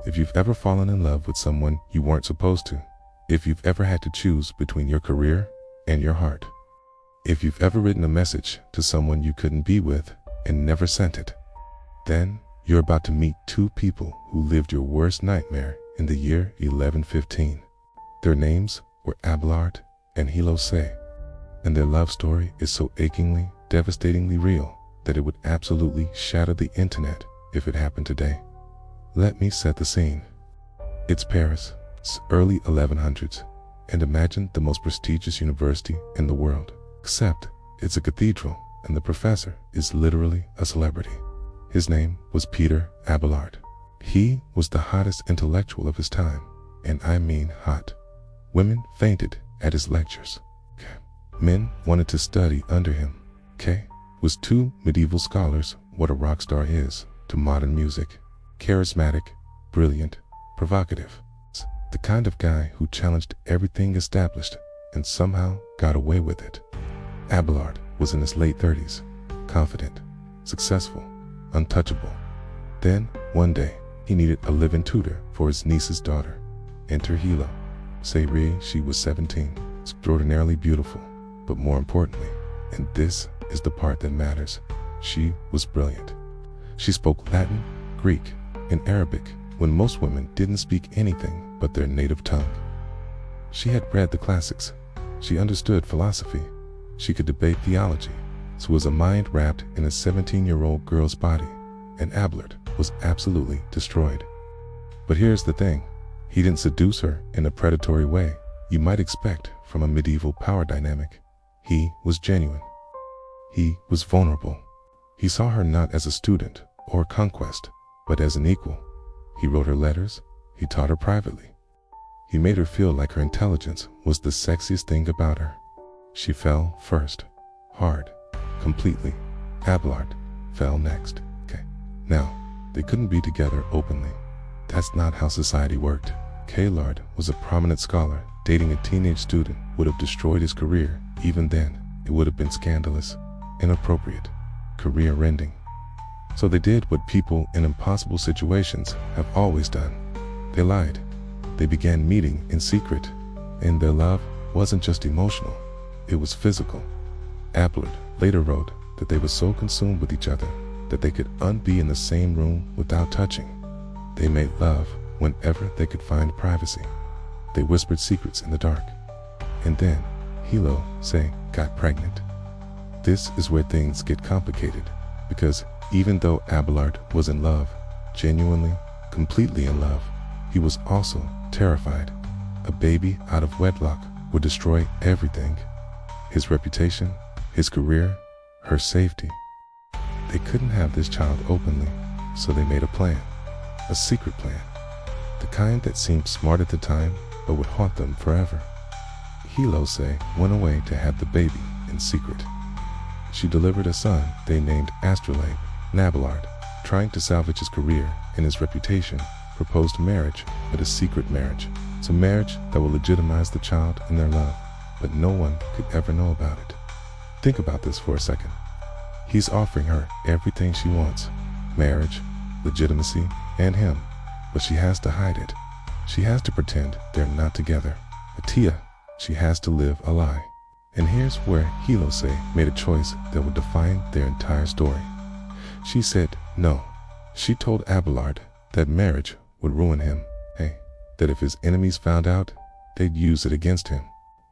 If you've ever fallen in love with someone you weren't supposed to, if you've ever had to choose between your career and your heart, if you've ever written a message to someone you couldn't be with and never sent it, then you're about to meet two people who lived your worst nightmare in the year 1115. Their names were Abelard and Héloïse, and their love story is so achingly, devastatingly real that it would absolutely shatter the internet if it happened today. Let me set the scene. It's Paris, it's early 1100s, and imagine the most prestigious university in the world, except it's a cathedral and the professor is literally a celebrity. His name was Peter Abelard. He was the hottest intellectual of his time, and I mean hot. Women fainted at his lectures. Men wanted to study under him. Was two medieval scholars what a rock star is to modern music. Charismatic, brilliant, provocative. The kind of guy who challenged everything established and somehow got away with it. Abelard was in his late 30s, confident, successful, untouchable. Then, one day, he needed a live-in tutor for his niece's daughter. Enter Héloïse. She was 17, extraordinarily beautiful, but more importantly, and this is the part that matters, she was brilliant. She spoke Latin, Greek, and Arabic when most women didn't speak anything but their native tongue. She had read the classics. She understood philosophy. She could debate theology. So was a mind wrapped in a 17-year-old girl's body, and Abelard was absolutely destroyed. But here's the thing. He didn't seduce her in a predatory way you might expect from a medieval power dynamic. He was genuine. He was vulnerable. He saw her not as a student or a conquest, but as an equal. He wrote her letters. He taught her privately. He made her feel like her intelligence was the sexiest thing about her. She fell first, hard, completely. Abelard fell next. Now, they couldn't be together openly. That's not how society worked. Abelard was a prominent scholar. Dating a teenage student would have destroyed his career. Even then, it would have been scandalous, inappropriate, career-ending. So they did what people in impossible situations have always done. They lied. They began meeting in secret, and their love wasn't just emotional, it was physical. Abelard later wrote that they were so consumed with each other that they could be in the same room without touching. They made love whenever they could find privacy. They whispered secrets in the dark. And then Héloïse got pregnant. This is where things get complicated, because even though Abelard was in love, genuinely, completely in love, he was also terrified. A baby out of wedlock would destroy everything. His reputation, his career, her safety. They couldn't have this child openly, so they made a plan, a secret plan, the kind that seemed smart at the time but would haunt them forever. Héloïse went away to have the baby in secret. She delivered a son they named Astrolabe. Abelard, trying to salvage his career and his reputation, proposed marriage, but a secret marriage. It's a marriage that will legitimize the child in their love, but no one could ever know about it. Think about this for a second. He's offering her everything she wants, marriage, legitimacy, and him, but she has to hide it. She has to pretend they're not together. She has to live a lie. And here's where Héloïse made a choice that would define their entire story. She said no. She told Abelard that marriage would ruin him, that if his enemies found out, they'd use it against him,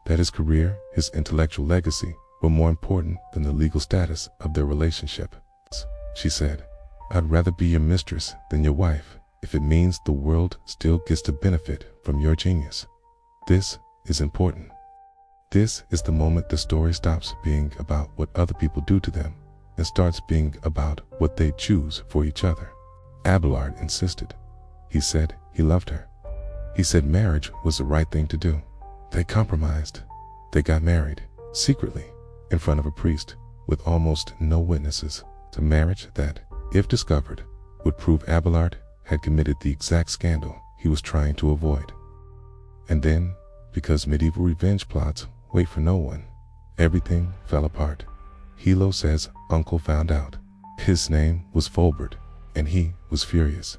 that his career, his intellectual legacy, were more important than the legal status of their relationship. She said, I'd rather be your mistress than your wife if it means the world still gets to benefit from your genius. This is important. This is the moment the story stops being about what other people do to them and starts being about what they choose for each other. Abelard insisted. He said he loved her. He said marriage was the right thing to do. They compromised. They got married, secretly, in front of a priest, with almost no witnesses. It's a marriage that, if discovered, would prove Abelard had committed the exact scandal he was trying to avoid. And then, because medieval revenge plots wait for no one, everything fell apart. Héloïse's uncle found out. His name was Fulbert, and he was furious.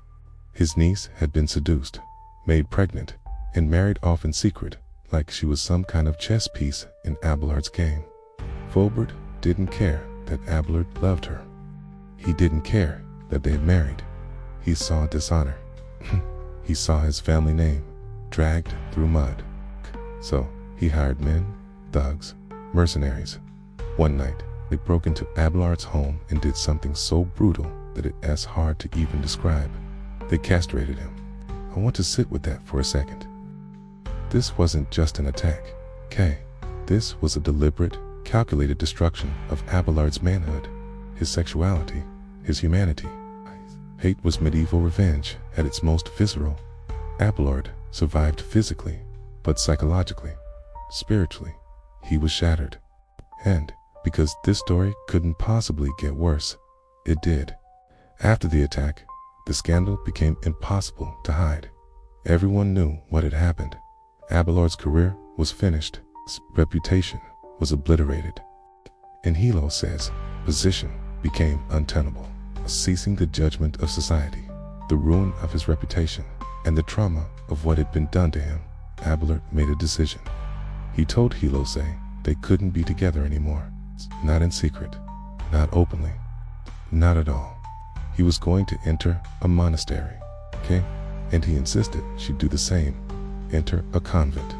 His niece had been seduced, made pregnant, and married off in secret, like she was some kind of chess piece in Abelard's game. Fulbert didn't care that Abelard loved her. He didn't care that they had married. He saw dishonor. He saw his family name dragged through mud. So he hired men, thugs, mercenaries. One night, they broke into Abelard's home and did something so brutal that it's hard to even describe. They castrated him. I want to sit with that for a second. This wasn't just an attack, okay? This was a deliberate, calculated destruction of Abelard's manhood, his sexuality, his humanity. Hate was medieval revenge at its most visceral. Abelard survived physically, but psychologically, spiritually, he was shattered. And because this story couldn't possibly get worse, it did. After the attack, the scandal became impossible to hide. Everyone knew what had happened. Abelard's career was finished. His reputation was obliterated. And Héloïse's position became untenable, ceasing the judgment of society, the ruin of his reputation, and the trauma of what had been done to him. Abelard made a decision. He told Héloïse they couldn't be together anymore. Not in secret, not openly, not at all. He was going to enter a monastery, okay? And he insisted she do the same, enter a convent.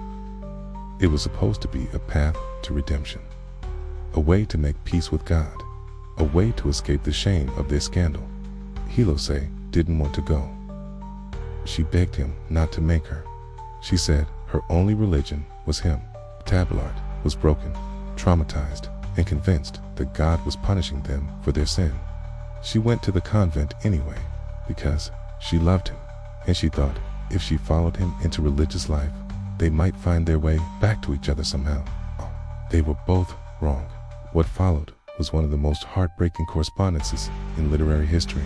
It was supposed to be a path to redemption, a way to make peace with God, a way to escape the shame of their scandal. Héloïse didn't want to go. She begged him not to make her. She said her only religion was him. Abelard was broken, traumatized, and convinced that God was punishing them for their sin. She went to the convent anyway because she loved him, and she thought if she followed him into religious life, they might find their way back to each other somehow. They were both wrong. What followed was one of the most heartbreaking correspondences in literary history.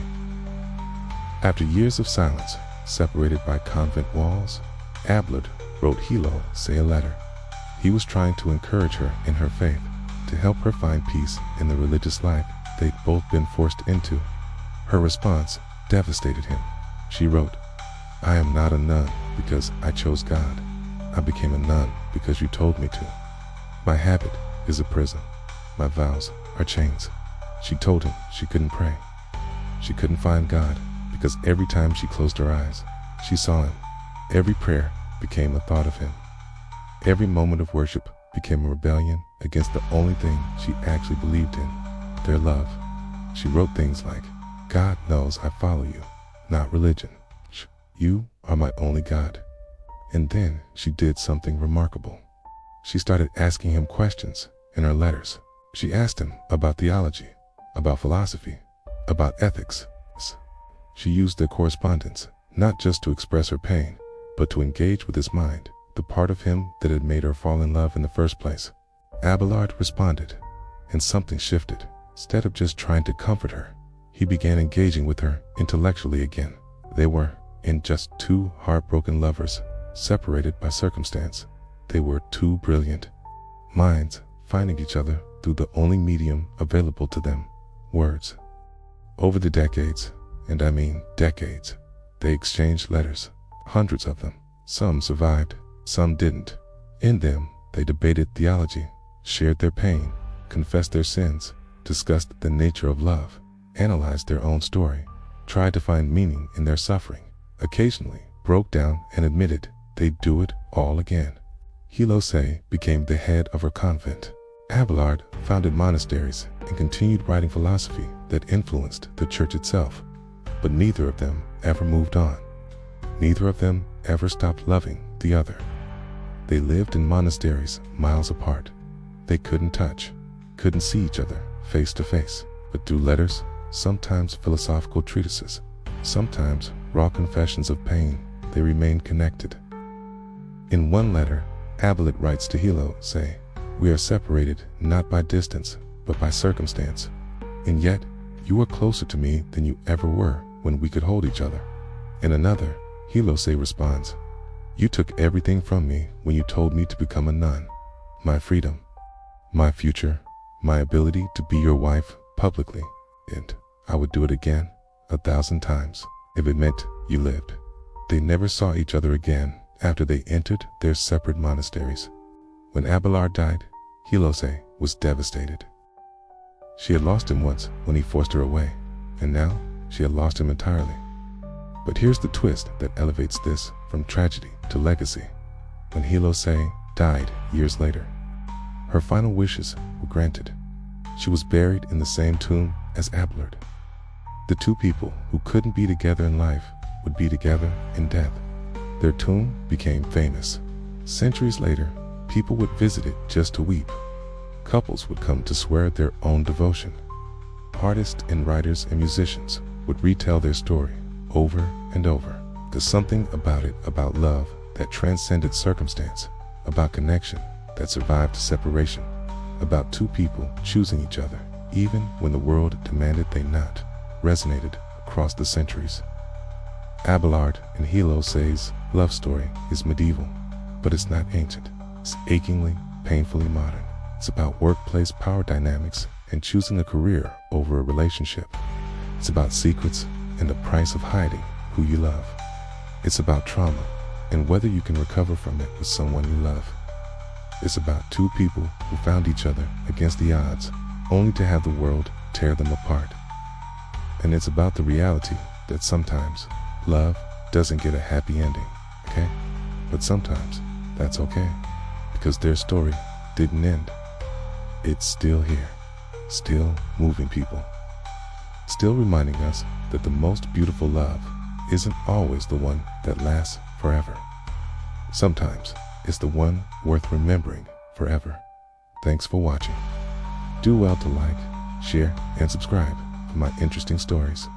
After years of silence, separated by convent walls, Abelard wrote Héloïse a letter. He was trying to encourage her in her faith, to help her find peace in the religious life they'd both been forced into. Her response devastated him. She wrote, "I am not a nun because I chose God. I became a nun because you told me to. My habit is a prison. My vows are chains." She told him she couldn't pray. She couldn't find God because every time she closed her eyes, she saw him. Every prayer became a thought of him. Every moment of worship became a rebellion against the only thing she actually believed in, their love. She wrote things like, "God knows I follow you, not religion. You are my only God." And then she did something remarkable. She started asking him questions in her letters. She asked him about theology, about philosophy, about ethics. She used their correspondence not just to express her pain, but to engage with his mind, the part of him that had made her fall in love in the first place. Abelard responded, and something shifted. Instead of just trying to comfort her, he began engaging with her intellectually again. They were, in just two heartbroken lovers, separated by circumstance. They were two brilliant minds finding each other through the only medium available to them, words. Over the decades, and I mean decades, they exchanged letters, hundreds of them. Some survived, some didn't. In them, they debated theology, shared their pain, confessed their sins, discussed the nature of love, analyzed their own story, tried to find meaning in their suffering, occasionally broke down and admitted they'd do it all again. Héloïse became the head of her convent. Abelard founded monasteries and continued writing philosophy that influenced the church itself. But neither of them ever moved on. Neither of them ever stopped loving the other. They lived in monasteries miles apart. They couldn't touch, couldn't see each other face to face, but through letters, sometimes philosophical treatises, sometimes raw confessions of pain, they remained connected. In one letter, Abelard writes to Héloïse, "We are separated not by distance, but by circumstance. And yet, you are closer to me than you ever were when we could hold each other." In another, Héloïse responds, "You took everything from me when you told me to become a nun. My freedom, my future, my ability to be your wife publicly, and I would do it again 1,000 times if it meant you lived. They never saw each other again after they entered their separate monasteries. When Abelard died, Héloïse was devastated. She had lost him once when he forced her away, and now she had lost him entirely. But here's the twist that elevates this from tragedy to legacy. When Héloïse died years later, her final wishes were granted. She was buried in the same tomb as Abelard. The two people who couldn't be together in life would be together in death. Their tomb became famous. Centuries later, people would visit it just to weep. Couples would come to swear their own devotion. Artists and writers and musicians would retell their story over and over. There's something about it, about love that transcended circumstance, about connection that survived separation, about two people choosing each other, even when the world demanded they not, resonated across the centuries. Abelard and Héloïse's love story is medieval, but it's not ancient. It's achingly, painfully modern. It's about workplace power dynamics and choosing a career over a relationship. It's about secrets and the price of hiding who you love. It's about trauma and whether you can recover from it with someone you love. It's about two people who found each other against the odds, only to have the world tear them apart. And it's about the reality that sometimes love doesn't get a happy ending, okay? But sometimes that's okay, because their story didn't end. It's still here, still moving people, still reminding us that the most beautiful love isn't always the one that lasts forever. Sometimes it's the one worth remembering forever. Thanks for watching. Do well to like, share, and subscribe for my interesting stories.